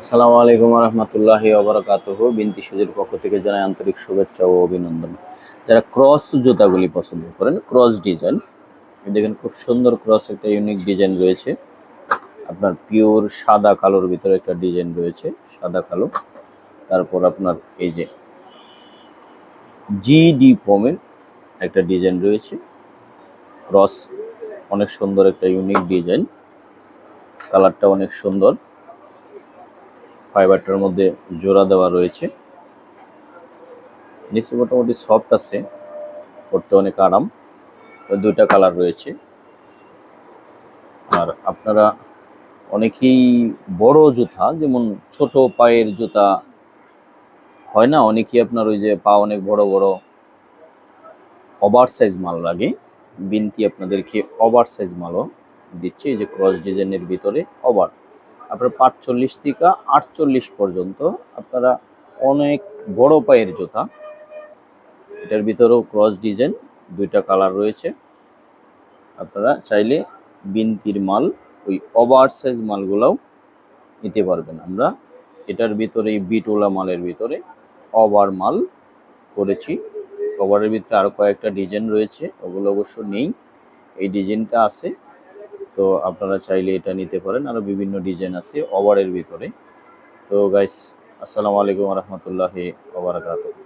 আসসালামু আলাইকুম রহমতুল্লাহি ওবরাকাতুহু। বিনতি সুজির পক্ষ থেকে জানাই আন্তরিক শুভেচ্ছা ও অভিনন্দন। যারা ক্রস জুতাগুলি পছন্দ করেন, ক্রস ডিজাইন, দেখেন খুব সুন্দর ক্রস, একটা ইউনিক ডিজাইন রয়েছে। আপনার পিওর সাদা কালোর ভিতরে একটা ডিজাইন রয়েছে, সাদা কালো। তারপর আপনার এই যে জিডি ফোমের একটা ডিজাইন রয়েছে, ক্রস, অনেক সুন্দর একটা ইউনিক ডিজাইন। কালারটা অনেক সুন্দর, ফাইবারটার মধ্যে জোড়া দেওয়া রয়েছে। নিচে মোটামুটি সফট আছে, পড়তে অনেক আরাম। দুইটা কালার রয়েছে। আর আপনারা অনেকেই বড় জুতা, যেমন ছোট পায়ের জুতা হয় না, অনেকেই আপনার ওই যে পা অনেক বড় বড় ওভার সাইজ মাল লাগে। বিনতি আপনাদেরকে ওভার সাইজ মালও দিচ্ছে, এই যে ক্রস ডিজাইনের ভিতরে ওভার, আপনার 45 থেকে 48 পর্যন্ত আপনারা অনেক বড় পায়ের জুতা। এটার ভিতরেও ক্রস ডিজাইন, দুইটা কালার রয়েছে। আপনারা চাইলে বিনতির মাল, ওই ওভার সাইজ মালগুলাও নিতে পারবেন। আমরা এটার ভিতরে বিটোলা মালের ভিতরে ওভার মাল করেছি। ওভারের ভিতরে আরও কয়েকটা ডিজাইন রয়েছে, ওগুলো অবশ্য নেই, এই ডিজাইনটা আছে। তো আপনারা চাইলে এটা নিতে পারেন, আরও বিভিন্ন ডিজাইন আছে ওভারের ভিতরে। তো গাইস, আসসালামু আলাইকুম রহমতুল্লাহি ওয়া বারাকাতুহু।